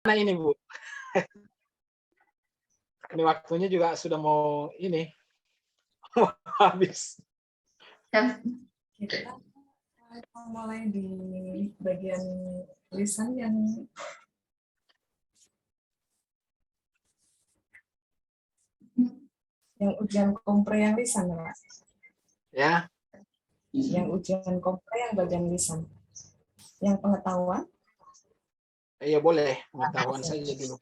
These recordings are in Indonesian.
ini Bu? Ini waktunya juga sudah mau ini, mau habis. Kita mulai di bagian lisan yang ujian kompre yang lisan, Pak. Ya. Yang ujian kompre yang bagian lisan. Yang pengetahuan? Iya boleh, pengetahuan saja dulu.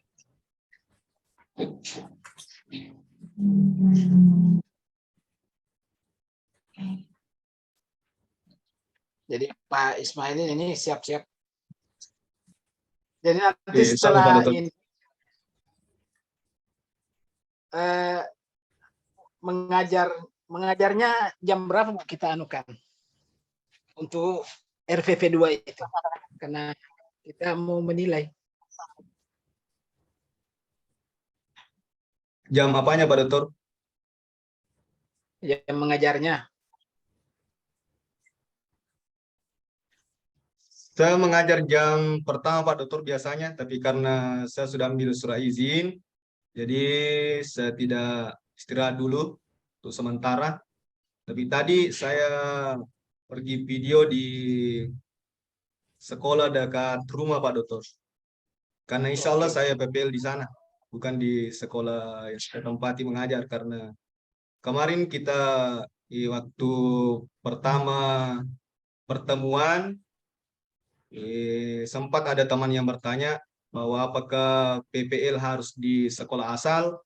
Jadi Pak Ismail ini siap-siap. Jadi nanti setelah ini mengajarnya jam berapa Bu kita anukan untuk RVP 2 itu, karena kita mau menilai. Jam apanya Pak Dokter? Jam mengajarnya. Saya mengajar jam pertama Pak Dokter biasanya, tapi karena saya sudah ambil surat izin, jadi saya tidak istirahat dulu untuk sementara. Tapi tadi saya pergi video di sekolah dekat rumah Pak Dokter. Karena insya Allah saya PPL di sana, bukan di sekolah yang saya tempati mengajar. Karena kemarin kita di waktu pertama pertemuan, sempat ada teman yang bertanya bahwa apakah PPL harus di sekolah asal.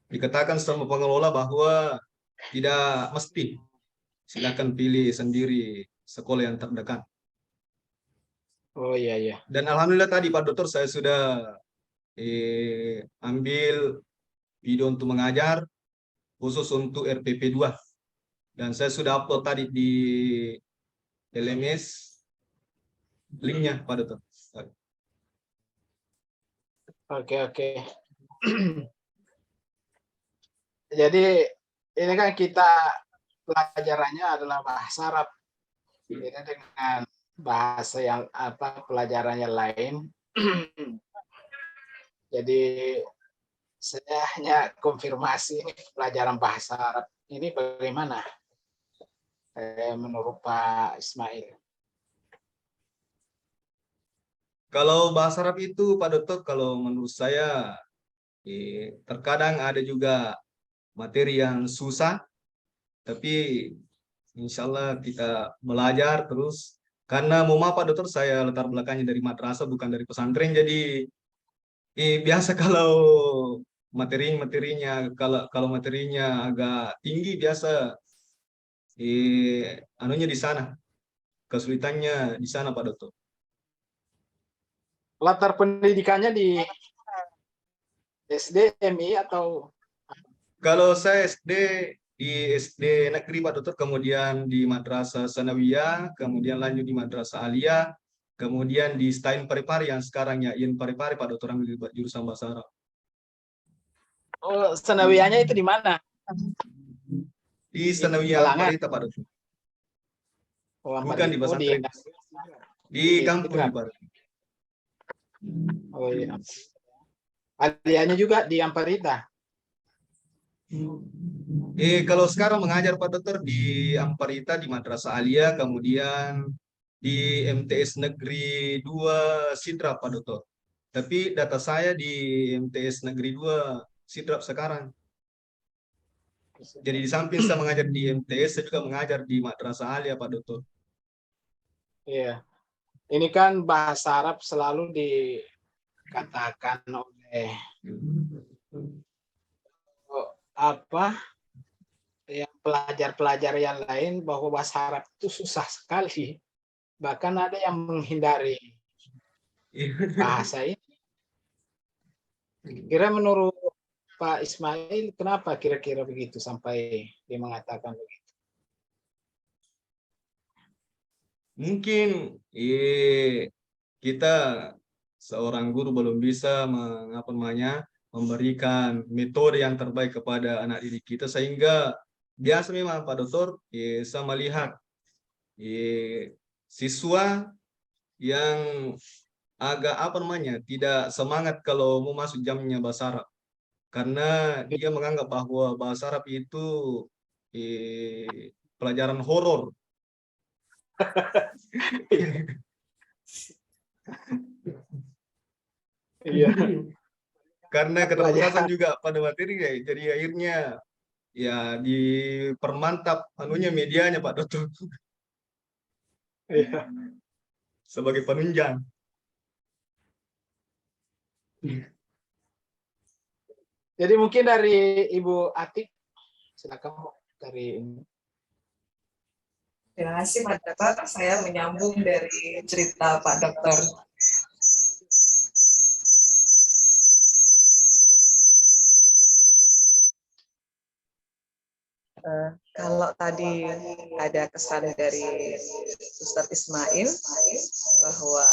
Dikatakan sama pengelola bahwa tidak mesti, silakan pilih sendiri sekolah yang terdekat. Oh iya iya. Dan alhamdulillah tadi Pak Dokter saya sudah ambil video untuk mengajar khusus untuk RPP 2 dan saya sudah upload tadi di LMS linknya Pak Dokter. Oke. Jadi ini kan kita pelajarannya adalah bahasa Arab. Beda dengan bahasa yang pelajarannya lain. Jadi saya hanya konfirmasi pelajaran bahasa Arab ini bagaimana menurut Pak Ismail? Kalau bahasa Arab itu Pak Dokter, kalau menurut saya terkadang ada juga materi yang susah, tapi insya Allah kita belajar terus. Karena mau Pak Dokter, saya latar belakangnya dari madrasah bukan dari pesantren, jadi biasa kalau materinya kalau materinya agak tinggi biasa anunya di sana, kesulitannya di sana Pak Dokter. Latar pendidikannya di SD, MI atau? Kalau saya di SD negeri Pak Dokter, kemudian di Madrasah Sanawiyah, kemudian lanjut di Madrasah Aliyah, kemudian di Stain Parepare yang sekarang ya IN Parepare Pak Dokter ambil jurusan bahasa Arab. Oh, Sanawiyahnya itu di mana? Di Sanawiyah Amparita Pak Dokter. Oh, bukan di pesantren. Di kampung Pak Dokter. Oh iya. Aliyahnya juga di Amparita. Kalau sekarang mengajar Pak Dokter di Amparita di Madrasah Aliyah, kemudian di MTS Negeri 2 Sidrap Pak Dokter. Tapi data saya di MTS Negeri 2 Sidrap sekarang. Jadi di samping saya mengajar di MTS, saya juga mengajar di Madrasah Aliyah Pak Dokter. Iya. Ini kan bahasa Arab selalu dikatakan oleh yang pelajar-pelajar yang lain bahwa bahasa Arab itu susah sekali. Bahkan ada yang menghindari bahasa ini. Kira menurut Pak Ismail, kenapa kira-kira begitu sampai dia mengatakan begitu? Mungkin kita seorang guru belum bisa memberikan metode yang terbaik kepada anak didik kita, sehingga biasa memang Pak Dokter saya melihat siswa yang agak apa namanya, tidak semangat kalau mau masuk jamnya bahasa Arab. Karena dia menganggap bahwa bahasa Arab itu pelajaran horor. Iya. Karena keterbatasan Pelajaran. juga pada materi ya, jadi akhirnya ya dipermantap anunya medianya Pak Dokter Iya. sebagai penunjang. Jadi mungkin dari Ibu Atik, silakan Bu, dari ini. Terima kasih Pak Dokter. Saya menyambung dari cerita Pak Dokter. Kalau tadi ada kesan dari Ustadz Ismail bahwa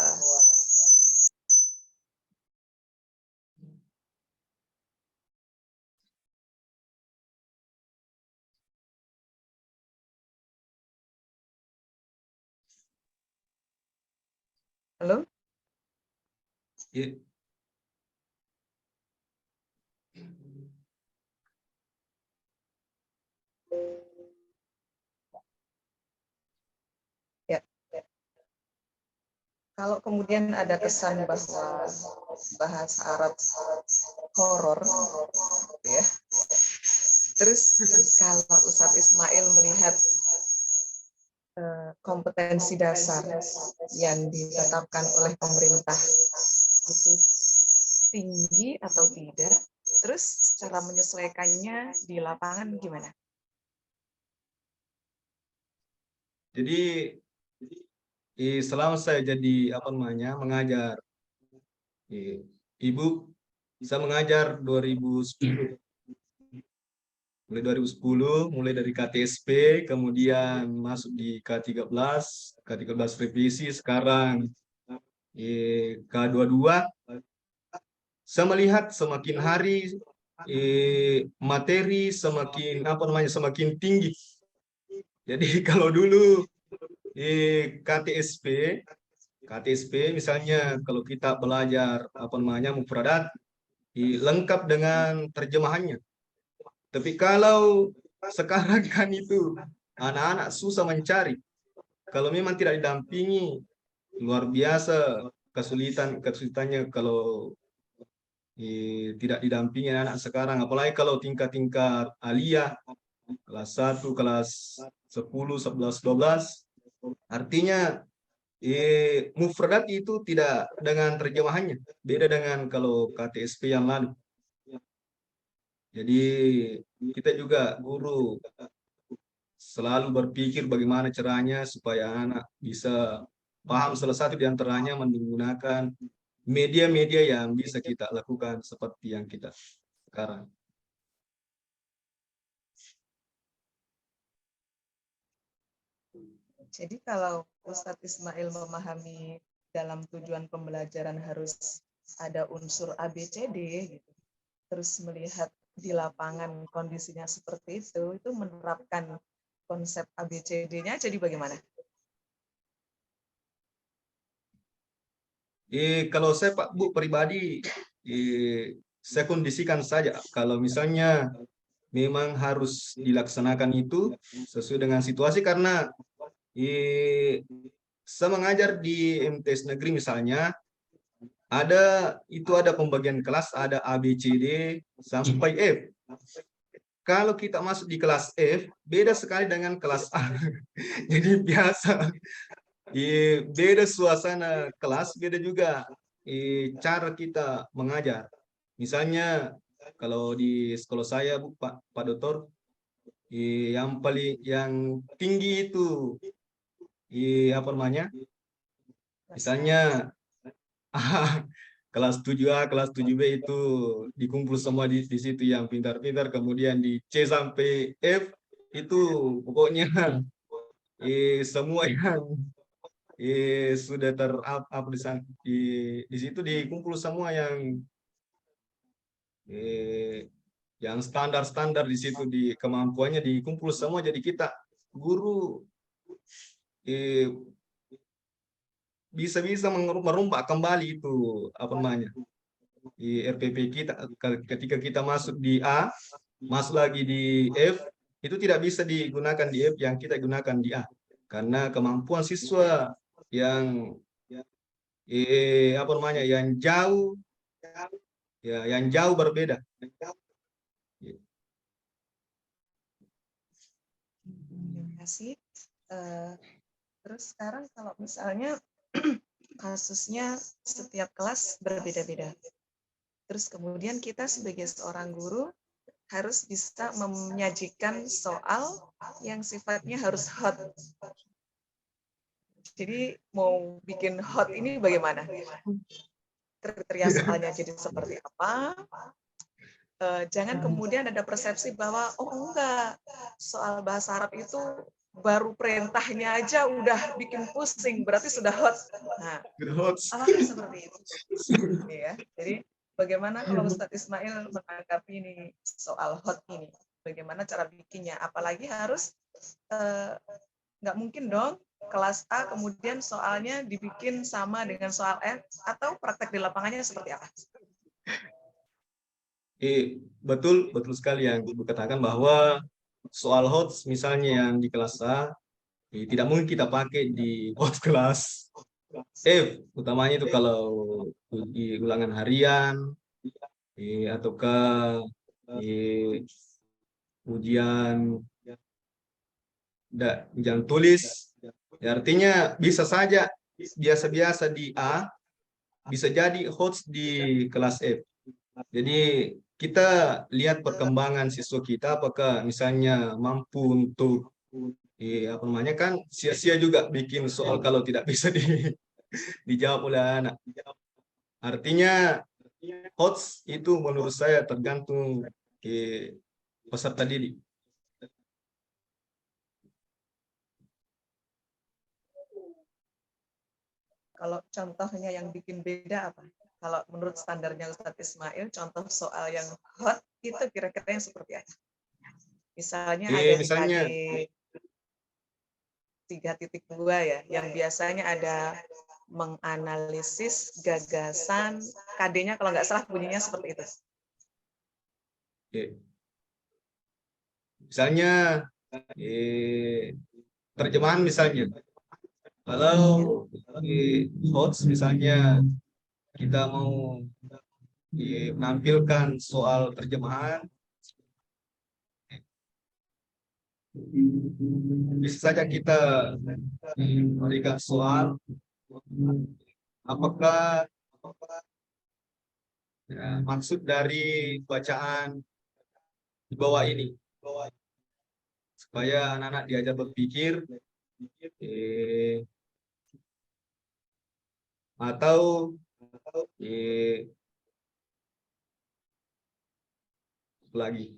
halo, Ya, ya, kalau kemudian ada kesan bahwa bahasa Arab horor, gitu ya. Terus kalau Ustadz Ismail melihat kompetensi dasar yang ditetapkan oleh pemerintah itu tinggi atau tidak, terus cara menyesuaikannya di lapangan gimana? jadi selama saya jadi apa namanya mengajar, Ibu saya mengajar 2010, mulai 2010, mulai dari KTSP, kemudian masuk di K13 revisi, sekarang K22. Saya melihat semakin hari materi semakin apa namanya semakin tinggi. Jadi kalau dulu KTSP misalnya kalau kita belajar apa namanya mufradat lengkap dengan terjemahannya. Tapi kalau sekarang kan itu anak-anak susah mencari. Kalau memang tidak didampingi luar biasa kesulitannya kalau tidak didampingi anak sekarang, apalagi kalau tingkat-tingkat aliyah kelas 1, kelas 10, 11, 12, artinya mufradat itu tidak dengan terjemahannya, beda dengan kalau KTSP yang lalu. Jadi kita juga guru selalu berpikir bagaimana caranya supaya anak bisa paham, salah satu di antaranya menggunakan media-media yang bisa kita lakukan seperti yang kita sekarang. Jadi kalau Ustadz Ismail memahami dalam tujuan pembelajaran harus ada unsur ABCD, gitu, terus melihat di lapangan kondisinya seperti itu menerapkan konsep ABCD-nya jadi bagaimana? Kalau saya Pak Bu pribadi, saya kondisikan saja. Kalau misalnya memang harus dilaksanakan itu sesuai dengan situasi, karena saya mengajar di MTS negeri misalnya, ada pembagian kelas, ada A, B, C, D sampai F. Kalau kita masuk di kelas F, beda sekali dengan kelas A. Jadi biasa, beda suasana kelas, beda juga cara kita mengajar. Misalnya kalau di sekolah saya, Bu, Pak Dokter, yang tinggi itu apa namanya? Misalnya kelas 7A, kelas 7B itu dikumpul semua di situ yang pintar-pintar, kemudian di C sampai F itu pokoknya semua yang sudah di situ dikumpul semua yang standar-standar di situ, di kemampuannya dikumpul semua, jadi kita guru bisa merombak kembali itu apa namanya di RPP kita. Ketika kita masuk di A, masuk lagi di F, itu tidak bisa digunakan di F yang kita gunakan di A karena kemampuan siswa yang apa namanya yang jauh berbeda. Terima kasih. Terus sekarang kalau misalnya kasusnya setiap kelas berbeda-beda. Terus kemudian kita sebagai seorang guru harus bisa menyajikan soal yang sifatnya harus hot. Jadi mau bikin hot ini bagaimana? Kriteria soalnya jadi seperti apa? Jangan kemudian ada persepsi bahwa oh enggak, soal bahasa Arab itu baru perintahnya aja udah bikin pusing, berarti sudah hot. Nah, apakah seperti itu? Ya, jadi bagaimana kalau Ustadz Ismail menanggapi ini soal hot ini? Bagaimana cara bikinnya? Apalagi harus nggak mungkin dong kelas A kemudian soalnya dibikin sama dengan soal F atau praktek di lapangannya seperti apa? Betul sekali yang Ibu katakan bahwa soal hot misalnya yang di kelas A tidak mungkin kita pakai di hot kelas F, utamanya itu kalau uji ulangan harian ataukah ujian ujian tulis. Ya, artinya bisa saja biasa-biasa di A bisa jadi hot di kelas F. Jadi kita lihat perkembangan siswa kita, apakah misalnya mampu untuk apa namanya kan sia-sia juga bikin soal kalau tidak bisa dijawab oleh anak. Artinya HOTS itu menurut saya tergantung peserta didik. Kalau contohnya yang bikin beda apa? Kalau menurut standarnya Ustadz Ismail, contoh soal yang hot itu kira-kira yang seperti apa? Misalnya ada di Misalnya, KD 3.2 ya, yang biasanya ada menganalisis gagasan, KD-nya kalau nggak salah bunyinya seperti itu. Misalnya terjemahan misalnya. Kalau HOTS misalnya kita mau menampilkan soal terjemahan, bisa saja kita memberikan soal apakah maksud dari bacaan di bawah ini supaya anak-anak diajar berpikir atau lagi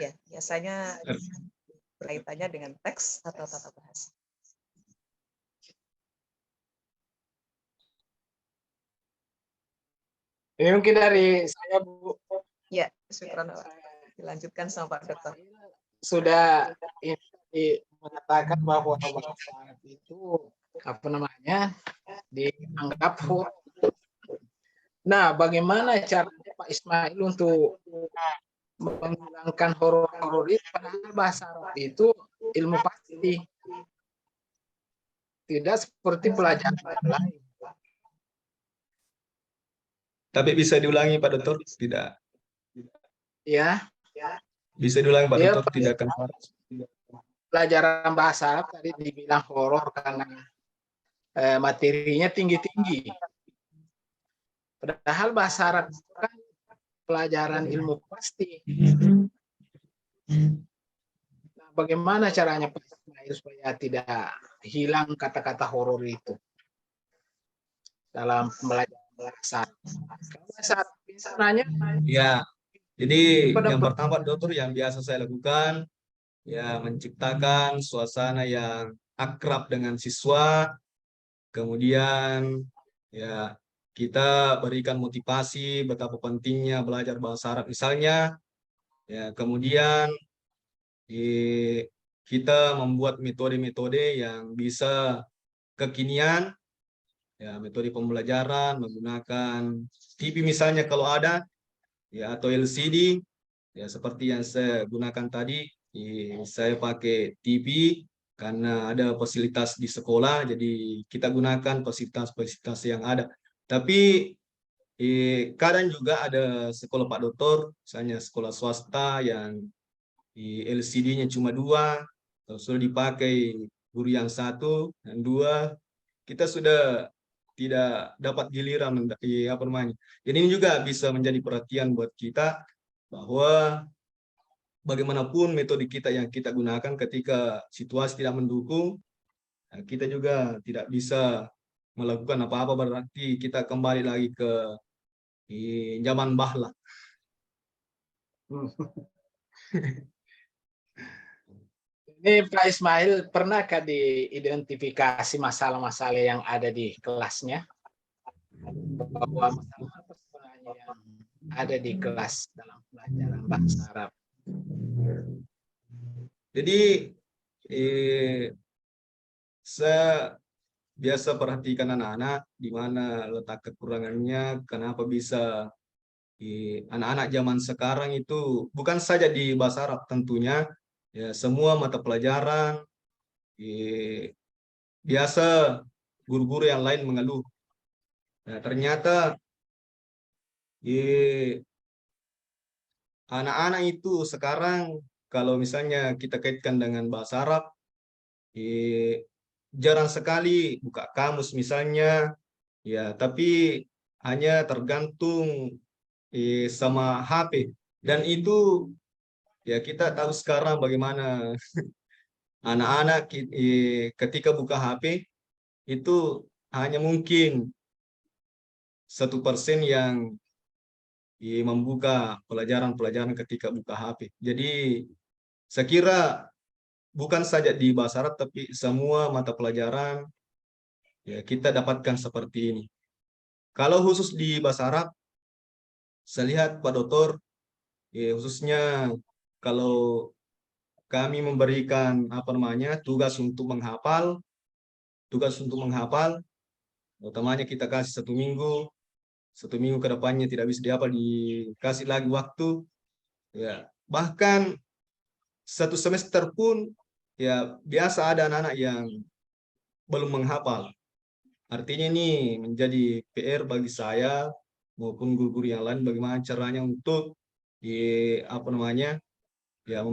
Ya, biasanya kaitannya dengan teks atau tata bahasa. Ini mungkin dari saya, Bu. Ya, syukur. Dilanjutkan sama Pak Dokter. Sudah mengatakan bahwa bahasa Arab itu apa namanya dianggap huruf. Nah, bagaimana caranya Pak Ismail untuk menghilangkan horor itu? Padahal bahasa Arab itu ilmu pasti, tidak seperti pelajaran lain. Tapi bisa diulangi Pak Dokter? Tidak. Ya. Bisa diulangi Pak Ya, Dokter? Tidak akan. Pelajaran bahasa Arab tadi dibilang horor karena materinya tinggi-tinggi. Padahal bahasa Arab itu kan pelajaran ilmu pasti. Nah, bagaimana caranya Pak Ismail supaya tidak hilang kata-kata horor itu dalam pembelajaran bahasa Arab? Sebenarnya ya, jadi yang pertama Dokter yang biasa saya lakukan ya menciptakan suasana yang akrab dengan siswa, kemudian ya kita berikan motivasi betapa pentingnya belajar bahasa Arab misalnya, ya kemudian kita membuat metode-metode yang bisa kekinian, ya metode pembelajaran menggunakan TV misalnya kalau ada, ya atau LCD, ya seperti yang saya gunakan tadi. Saya pakai TV karena ada fasilitas di sekolah, jadi kita gunakan fasilitas-fasilitas yang ada. Tapi kadang juga ada sekolah Pak Dokter, misalnya sekolah swasta yang LCD-nya cuma 2, kalau sudah dipakai guru yang 1 dan 2, kita sudah tidak dapat giliran apa namanya. Jadi ini juga bisa menjadi perhatian buat kita bahwa bagaimanapun metode kita yang kita gunakan ketika situasi tidak mendukung, kita juga tidak bisa melakukan apa-apa, berarti kita kembali lagi ke zaman bahla. Ini Pak Ismail, pernahkah diidentifikasi masalah-masalah yang ada di kelasnya? Bahwa masalah apa sebenarnya yang ada di kelas dalam pelajaran bahasa Arab? Jadi saya biasa perhatikan anak-anak di mana letak kekurangannya, kenapa bisa anak-anak zaman sekarang itu bukan saja di bahasa Arab tentunya, ya semua mata pelajaran biasa guru-guru yang lain mengeluh. Nah, ternyata anak-anak itu sekarang kalau misalnya kita kaitkan dengan bahasa Arab, jarang sekali buka kamus misalnya, ya tapi hanya tergantung sama HP. Dan itu ya kita tahu sekarang bagaimana anak-anak ketika buka HP itu hanya mungkin 1% yang membuka pelajaran-pelajaran ketika buka HP. Jadi saya kira bukan saja di bahasa Arab, tapi semua mata pelajaran ya kita dapatkan seperti ini. Kalau khusus di bahasa Arab, saya lihat Pak Dokter, khususnya kalau kami memberikan apa namanya tugas untuk menghafal, utamanya kita kasih 1 minggu, 1 minggu ke depannya tidak bisa dihafal, dikasih lagi waktu, ya bahkan 1 semester pun ya biasa ada anak-anak yang belum menghafal. Artinya ini menjadi PR bagi saya maupun guru-guru yang lain, bagaimana caranya untuk apa namanya ya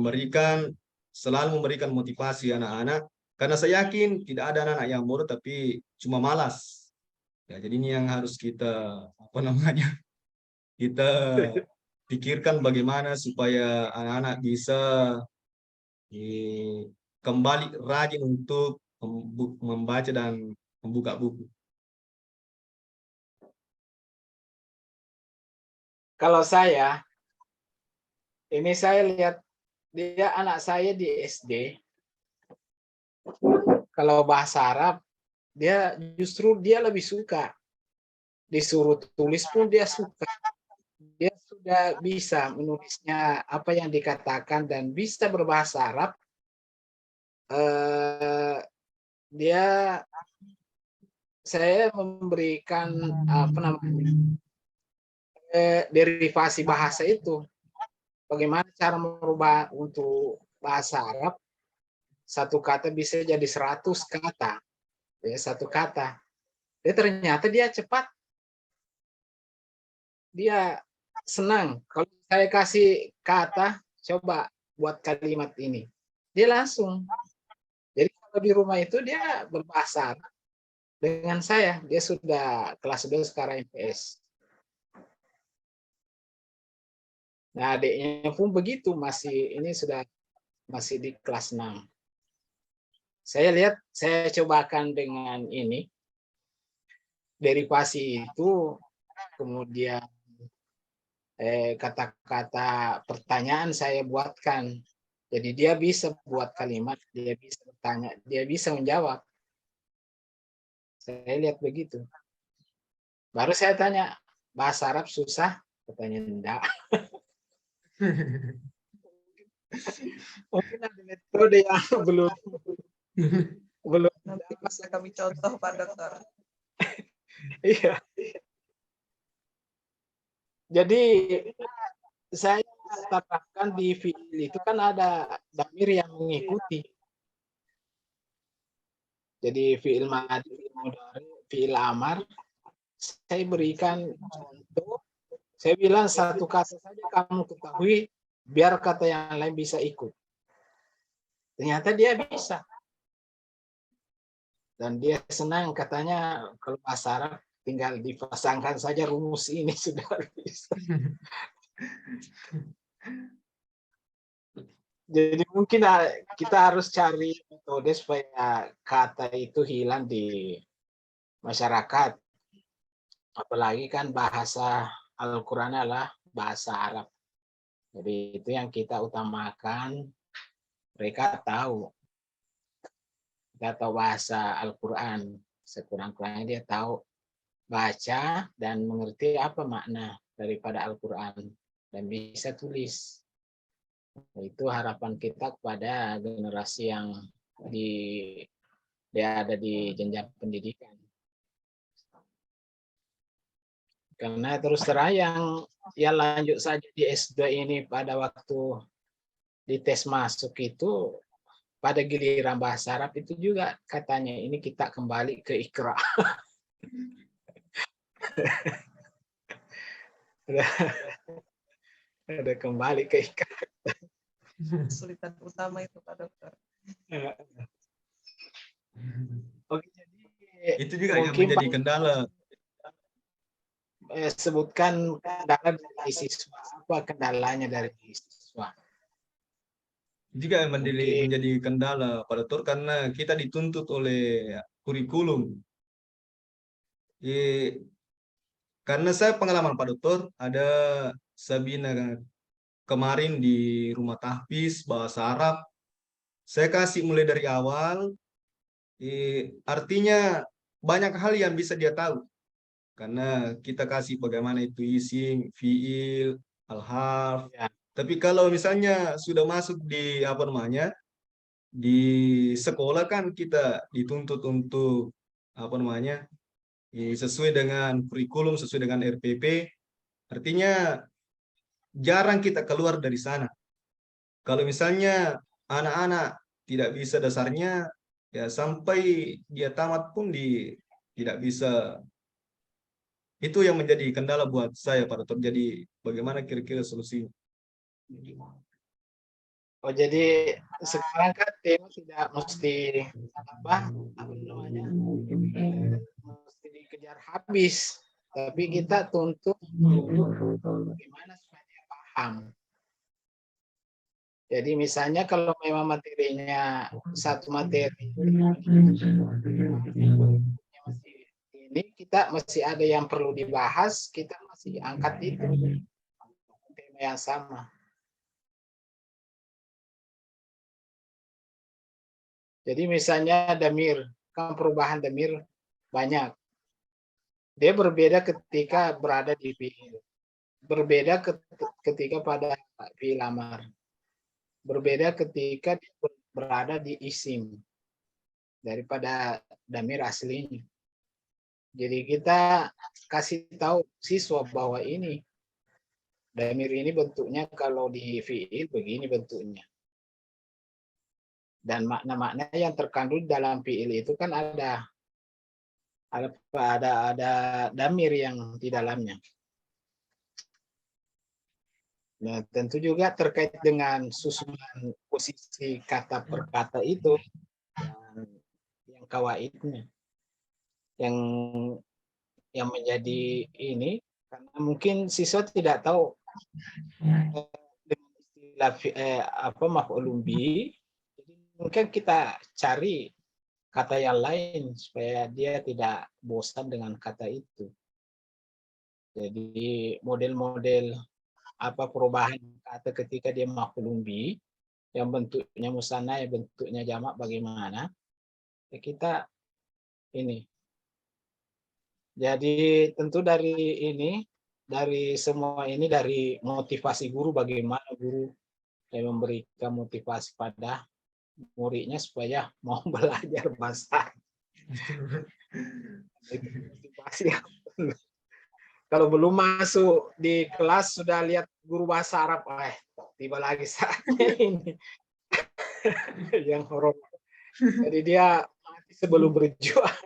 selalu memberikan motivasi anak-anak, karena saya yakin tidak ada anak-anak yang bodoh tapi cuma malas. Ya, jadi ini yang harus kita apa namanya kita pikirkan bagaimana supaya anak-anak bisa kembali rajin untuk membaca dan membuka buku. Kalau ini saya lihat dia anak saya di SD, kalau bahasa Arab dia justru lebih suka, disuruh tulis pun dia suka, dia sudah bisa menulisnya apa yang dikatakan dan bisa berbahasa Arab. Saya memberikan apa namanya derivasi bahasa itu, bagaimana cara merubah untuk bahasa Arab, 1 kata bisa jadi 100 kata, ya 1 kata. Ternyata dia cepat, dia senang. Kalau saya kasih kata, coba buat kalimat ini, dia langsung. Jadi kalau di rumah itu dia berbahasa Arab dengan saya, dia sudah kelas 2 sekarang MPS. Nah, adiknya pun begitu, masih di kelas 6. Saya cobakan dengan ini, derivasi itu, kemudian kata-kata pertanyaan saya buatkan. Jadi dia bisa buat kalimat, dia bisa bertanya, dia bisa menjawab. Saya lihat begitu. Baru saya tanya, bahasa Arab susah? Katanya enggak. Mungkin ada metode yang belum Nanti bisa kami contoh Pak Dokter. iya. Jadi saya terapkan di fiil itu kan ada damir yang mengikuti. Jadi fiil madi, fiil mudhari, fiil amar, saya berikan contoh. Saya bilang satu kata saja kamu ketahui, biar kata yang lain bisa ikut. Ternyata dia bisa. Dan dia senang, katanya kalau bahasa Arab tinggal dipasangkan saja rumus ini sudah bisa. Jadi mungkin kita harus cari metode supaya kata itu hilang di masyarakat. Apalagi kan bahasa Al-Quran adalah bahasa Arab. Jadi itu yang kita utamakan. Mereka tahu. Kita tahu bahasa Al-Quran. Sekurang-kurangnya dia tahu baca dan mengerti apa makna daripada Al-Quran. Dan bisa tulis. Itu harapan kita kepada generasi yang dia ada di jenjang pendidikan. Karena terus terang yang lanjut saja di S2 ini pada waktu di tes masuk itu pada giliran bahasa Arab itu juga katanya ini kita kembali ke Iqra. Ada kembali ke Iqra. Kesulitan utama itu Pak Dokter. Oke, jadi Itu juga yang mungkin menjadi Pak, kendala. sebutkan kendala dari siswa, apa kendalanya dari siswa. Juga yang Mungkin menjadi kendala Pak Dokter karena kita dituntut oleh kurikulum. Karena saya pengalaman Pak Dokter, ada Sabina kemarin di rumah tahfiz bahasa Arab. Saya kasih mulai dari awal, artinya banyak hal yang bisa dia tahu. Karena kita kasih bagaimana itu isim, fiil, al-harf. ya, Tapi kalau misalnya sudah masuk di apa namanya, di sekolah kan kita dituntut untuk apa namanya, sesuai dengan kurikulum, sesuai dengan RPP. Artinya jarang kita keluar dari sana. Kalau misalnya anak-anak tidak bisa dasarnya, ya sampai dia tamat pun tidak bisa. Itu yang menjadi kendala buat saya Pak Dokter. Jadi bagaimana kira-kira solusinya? oh jadi sekarang kan tema tidak mesti apa namanya mesti dikejar habis, tapi kita tuntut bagaimana supaya dia paham. Jadi misalnya kalau memang materinya satu materi ini kita masih ada yang perlu dibahas, kita masih angkat itu tema yang sama. Jadi misalnya damir, kan perubahan damir banyak. Dia berbeda ketika berada di fiil. Berbeda ketika pada fiil amar. Berbeda ketika dia berada di isim daripada damir aslinya. Jadi kita kasih tahu siswa bahwa ini damir ini bentuknya kalau di fiil begini bentuknya. Dan makna-makna yang terkandung dalam fiil itu kan ada damir yang di dalamnya. Nah, tentu juga terkait dengan susunan posisi kata per kata itu yang kawaidnya. Yang menjadi ini karena mungkin siswa tidak tahu dengan istilah maf'ulun bi. Jadi mungkin kita cari kata yang lain supaya dia tidak bosan dengan kata itu. Jadi model-model perubahan kata ketika dia maf'ulun bi yang bentuknya musanna, yang bentuknya jamak bagaimana? Ya kita ini. Jadi tentu dari semua ini dari motivasi guru, bagaimana guru dan memberikan motivasi pada muridnya supaya mau belajar bahasa. Itu motivasi. Kalau belum masuk di kelas sudah lihat guru bahasa Arab, tiba lagi saatnya ini yang horor. Jadi dia mati sebelum berjuang.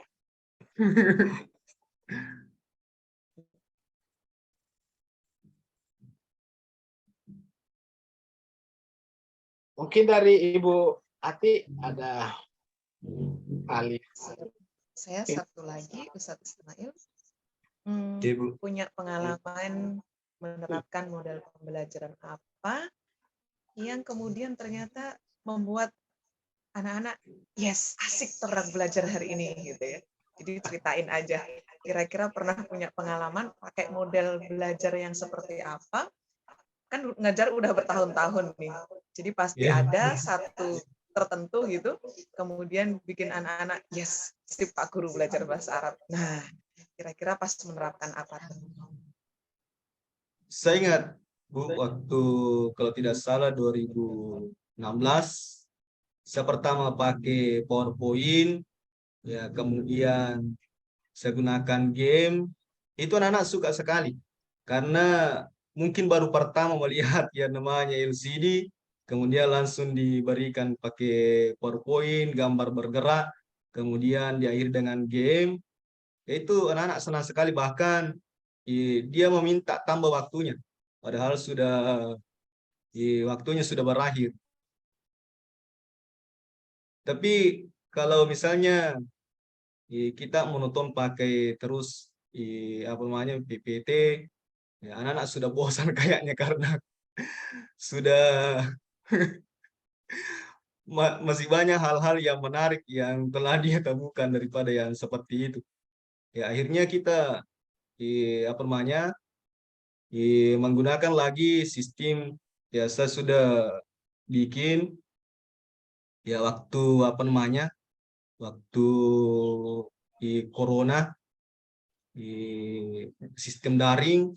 Mungkin dari Ibu Ati ada kali. Saya satu lagi, Ustadz Ismail, Ibu. punya pengalaman menerapkan model pembelajaran apa yang kemudian ternyata membuat anak-anak yes asik terang belajar hari ini gitu ya. Jadi ceritain aja, kira-kira pernah punya pengalaman pakai model belajar yang seperti apa? Kan ngajar udah bertahun-tahun nih, jadi pasti ada satu tertentu gitu, kemudian bikin anak-anak yes sip Pak Guru belajar bahasa Arab. Nah, kira-kira pas menerapkan apa tuh? Saya ingat Bu, waktu kalau tidak salah 2016 saya pertama pakai PowerPoint, ya kemudian saya gunakan game. Itu anak-anak suka sekali karena mungkin baru pertama melihat yang namanya LCD, kemudian langsung diberikan pakai PowerPoint, gambar bergerak, kemudian diakhiri dengan game. Itu anak-anak senang sekali, bahkan dia meminta tambah waktunya, padahal waktunya sudah berakhir. Tapi kalau misalnya kita menonton pakai terus apa namanya PPT, ya, anak-anak sudah bosan kayaknya karena sudah masih banyak hal-hal yang menarik yang telah dia temukan daripada yang seperti itu. Ya akhirnya kita apa namanya menggunakan lagi sistem, ya saya sudah bikin ya waktu apa namanya waktu corona di sistem daring,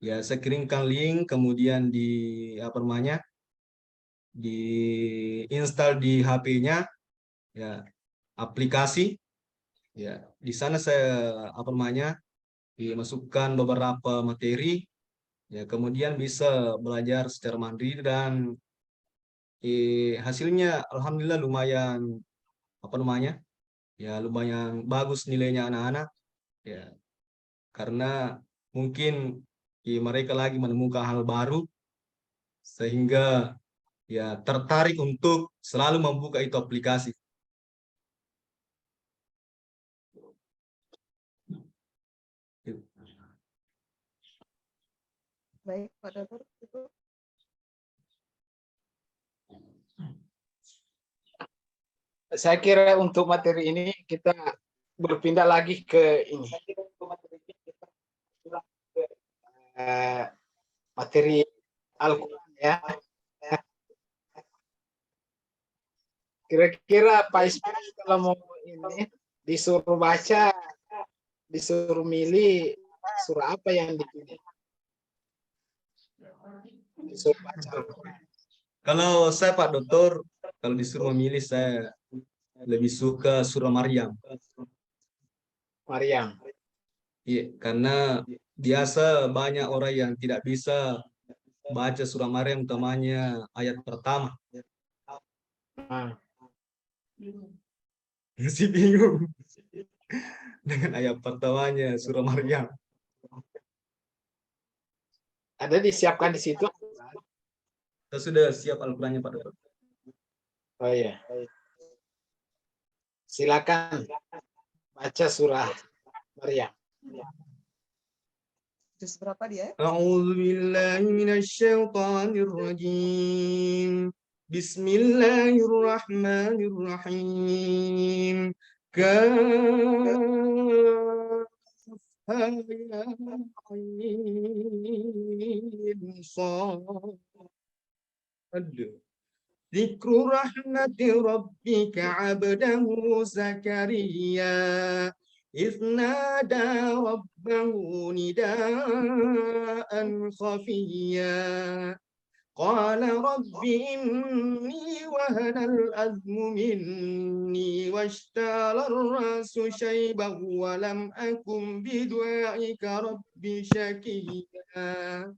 ya saya kirimkan link, kemudian di apa namanya diinstal di HP-nya, ya aplikasi, ya di sana saya apa namanya dimasukkan beberapa materi, ya kemudian bisa belajar secara mandiri dan hasilnya alhamdulillah lumayan apa namanya ya lumayan bagus nilainya anak-anak, ya karena mungkin mereka lagi menemukan hal baru sehingga ya tertarik untuk selalu membuka itu aplikasi. Baik, Pak Dokter, itu Saya kira untuk materi ini kita berpindah lagi ke ini. Materi Al-Quran ya. Kira-kira Pak Ismail kalau mau ini disuruh baca, disuruh milih surah apa yang dipilih? Disuruh baca Al-Quran. Kalau saya Pak Dokter, kalau disuruh memilih saya lebih suka surah Maryam. Maryam. Iya, karena biasa banyak orang yang tidak bisa baca surah Maryam utamanya ayat pertama. Nah, Masih bingung dengan ayat pertamanya surah Maryam. ada disiapkan di situ. Kita sudah siap Al-Qurannya Pak Dokter. Oh iya. Silakan baca surah Maryam. juz berapa dia? A'udzu billahi minasyaitonir rajim. Bismillahirrahmanirrahim. Kafha ya ayn sad. Dzikru rahmati rabbika 'abdahu Zakaria إذ نادى ربه نداء خفيا قال رب إني وهن العظم مني واشتعل الرأس شيبا ولم أكن بدعائك رب شقيا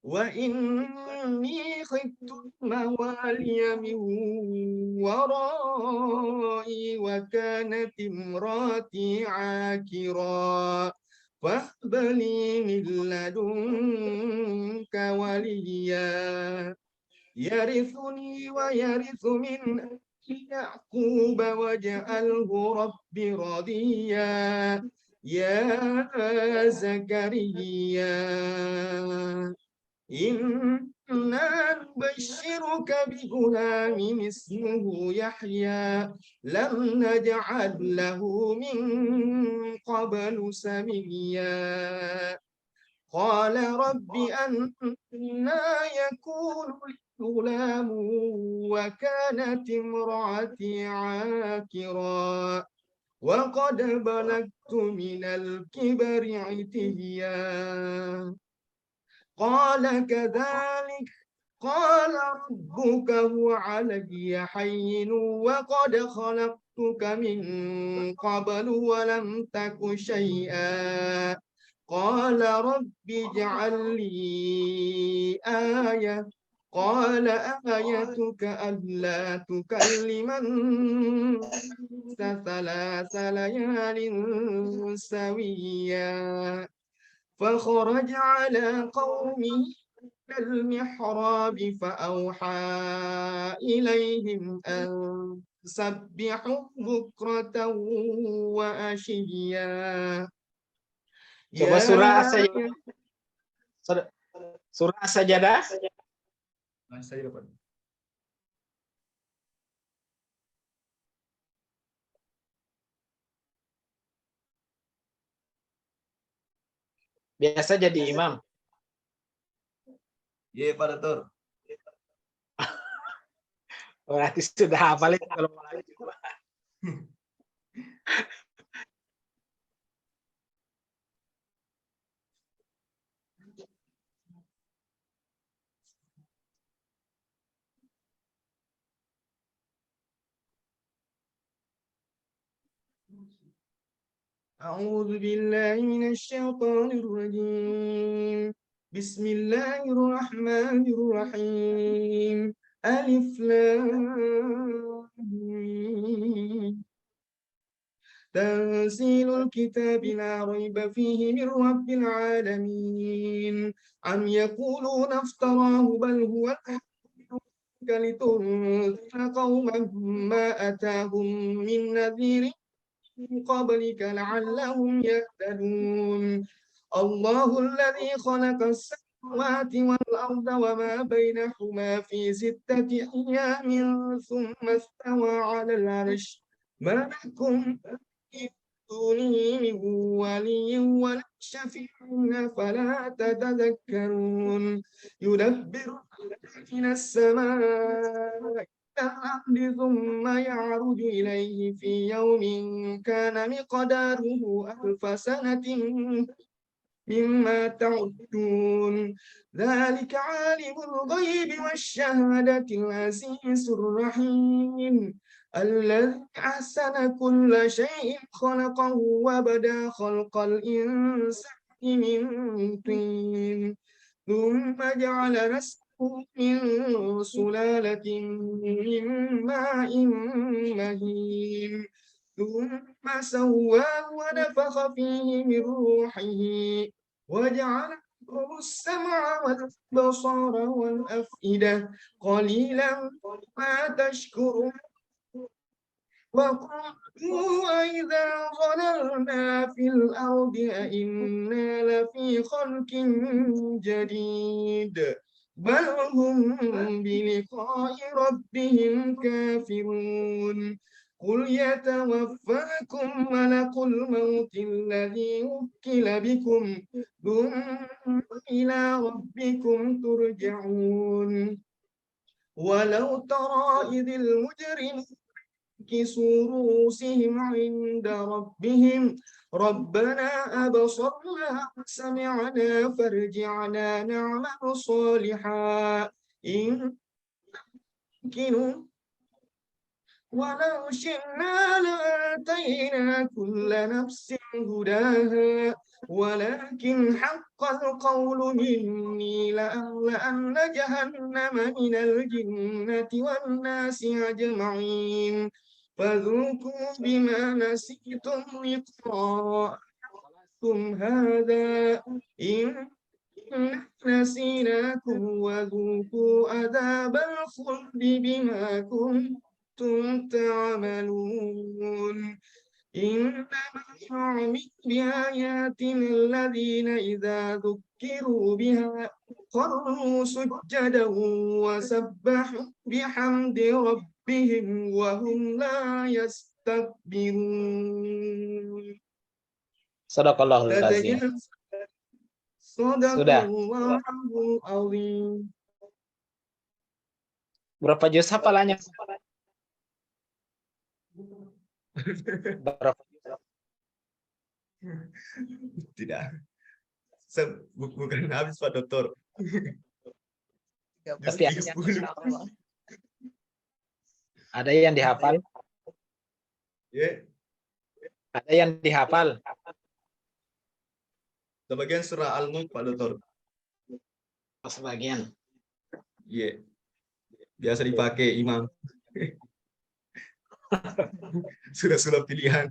وإني خفت الموالي من ورائي وكانت امراتي عاكرا فهب لي من لدنك وليا يرثني ويرث من آل يعقوب واجعله رب رضيا يا زكريا إنا نبشرك بغلام اسمه يحيى لم نجعل له من قبل سميا قال رب أنى يكون لي غلام وكانت امرأتي عاكرا وقد بلغت من الكبر عتيا قال كذلك قال ربك هو علي حين وقد خلقتك من قبل ولم تك شيئا قال رب اجعل لي آية قال آيتك ألا تكلم الناس 3 ليال سويا فخرج على قومه المحراب فأوحى إليهم أن سبحوا بكرة وأشيا Coba surah Sajadah. Biasa jadi imam. Iya, Pak Dokter. Berarti sudah hafal itu kalau mau lagi coba. أعوذ بالله من الشيطان الرجيم بسم الله الرحمن الرحيم ألف لام ميم. تنزيل الكتاب لا ريب فيه من رب العالمين أم يقولون افتراه بل هو الحق لتنذر قوما ما أتاهم من نذير من قبلك لعلهم يهتدون الله الذي خلق السماوات والأرض وما بينهما في 6 أيام ثم استوى على العرش ما لكم من دونه من ولي ولا شفيع فلا تتذكرون يدبر من السماء الأرض ثم يعرج إليه في يوم كان مقداره 1000 سنة مما تعدون ذلك عالم الغيب والشهادة العزيز الرحيم الذي أحسن كل شيء خلقه وبدأ خلق الإنسان من طين ثم جعل نسله من سلالة من ماء مهين ثم سواه ونفخ فيه من روحه وجعل لكم السمع والبصر والأفئدة قليلا ما تشكرون وقالوا إذا ضللنا في الأرض أئنا لفي خلق جديد بل هم بلقاء ربهم كافرون قل يتوفاكم ملك الموت الذي وكل بكم ثم إلى ربكم ترجعون ولو ترى إذ المجرمون كسوا رؤوسهم عند ربهم ربنا أبصرنا وسمعنا فارجعنا نعمل صالحا إن ولو شئنا لآتينا كل نفس هداها ولكن حق القول مني لأملأن جهنم من الجنة والناس أجمعين فذوقوا بما نسيتم لقاءكم هذا إن نسيناكم وذوقوا عذاب الخلد بما كنتم تعملون إنما يعمل بآياتنا الذين إذا ذكروا بها خروا سجدا وسبحوا بحمد ربهم وهم لا يستكبرون. Sadaqallahul azim. Sadaqallahul azim. Berapa juz hafalannya? Berapa? Tidak. Bukan habis Pak Dokter. 13 Tapi juz, insyaallah. Ada yang dihafal? Ya, Ada yang dihafal? sebagian surah Al-Mulk Pak Dokter. Sebagian. Iya. Biasa dipakai imam. Surah-surah pilihan.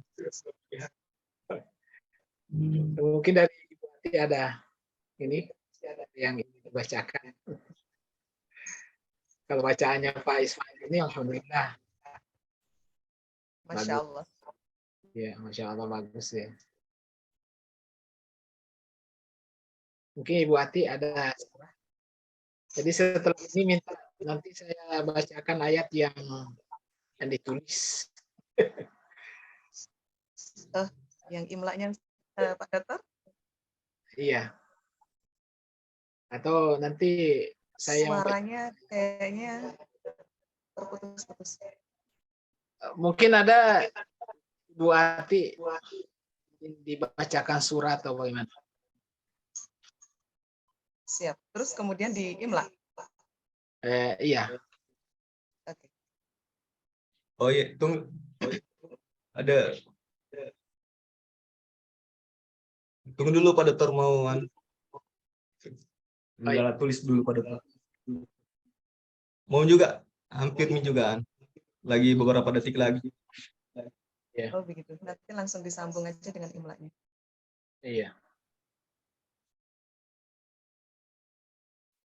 Mungkin dari Ibu Ati ada ini ada yang ingin dibacakan. Kalau bacaannya Pak Ismail ini alhamdulillah. Masya Allah. Ya, Masya Allah bagus ya. Mungkin Ibu Ati ada. Jadi setelah ini minta nanti saya bacakan ayat yang ditulis. Yang imlaknya Pak Dokter? Iya. Atau nanti saya Suaranya kayaknya terputus-putus. mungkin ada Bu Ati dibacakan surat atau bagaimana? Siap. Terus kemudian di imlak. Iya. Oke. Oh iya, tunggu. Ada. Tunggu dulu Pak Dokter mau tulis dulu Pak Dokter. Mau juga, hampir nih juga. Lagi beberapa detik lagi. Oh begitu. Nanti langsung disambung aja dengan imlaknya. Iya.